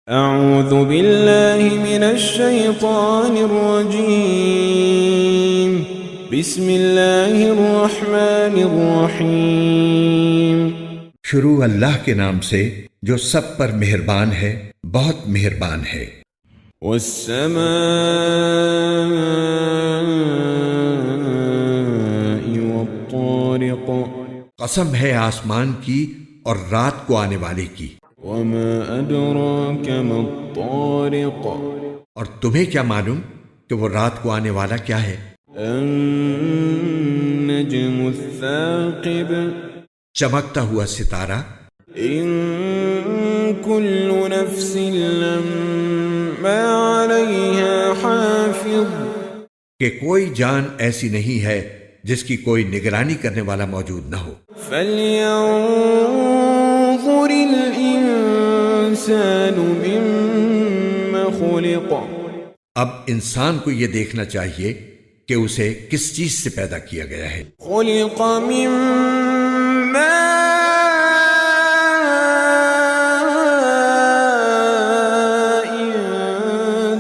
اعوذ باللہ من الشیطان الرجیم بسم اللہ الرحمن الرحیم شروع اللہ کے نام سے جو سب پر مہربان ہے، بہت مہربان ہے۔ والسماء والطارق قسم ہے آسمان کی اور رات کو آنے والے کی۔ وما ادراک ما الطارق اور تمہیں کیا معلوم کہ وہ رات کو آنے والا کیا ہے؟ النجم الثاقب چمکتا ہوا ستارہ۔ ان كل نفس لما عليها حافظ کہ کوئی جان ایسی نہیں ہے جس کی کوئی نگرانی کرنے والا موجود نہ ہو۔ فلينظر الانسان مما خلق اب انسان کو یہ دیکھنا چاہیے کہ اسے کس چیز سے پیدا کیا گیا ہے۔ خلق من ماء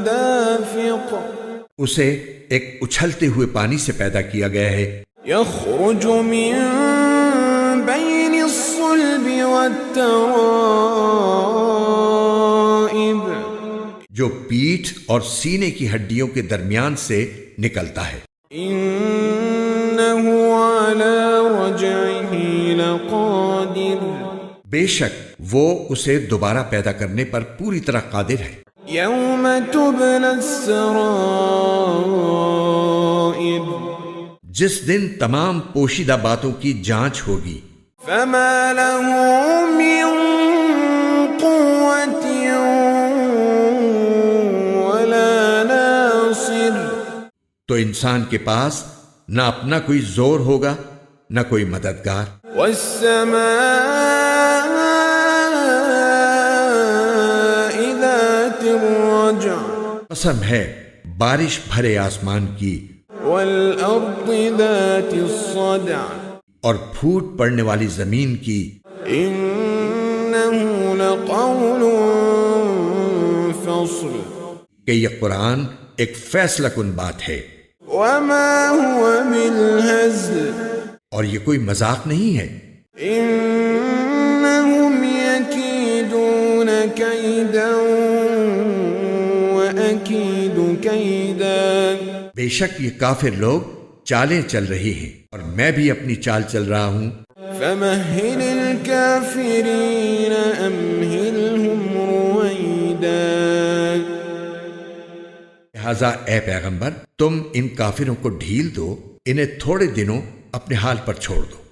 دافق اسے ایک اچھلتے ہوئے پانی سے پیدا کیا گیا ہے، يخرج من بين الصلب والترائب جو پیٹھ اور سینے کی ہڈیوں کے درمیان سے نکلتا ہے۔ إنه على رجعه لقادر بے شک وہ اسے دوبارہ پیدا کرنے پر پوری طرح قادر ہے۔ يوم تبلى السرائر جس دن تمام پوشیدہ باتوں کی جانچ ہوگی۔ فما له من قوة ولا ناصر تو انسان کے پاس نہ اپنا کوئی زور ہوگا نہ کوئی مددگار۔ والسماء ذات الرجع قسم ہے بارش بھرے آسمان کی والأرض ذات الصدع اور پھوٹ پڑنے والی زمین کی۔ إنه لقول فصل کہ یہ قرآن ایک فیصلہ کن بات ہے وما هو بالهزل اور یہ کوئی مذاق نہیں ہے۔ إنهم يكيدون كيدا وأكيد كيدا بے شک یہ کافر لوگ چالیں چل رہی ہیں اور میں بھی اپنی چال چل رہا ہوں۔ فمهل الكافرين أمهلهم رويدا لہذا اے پیغمبر تم ان کافروں کو ڈھیل دو، انہیں تھوڑے دنوں اپنے حال پر چھوڑ دو۔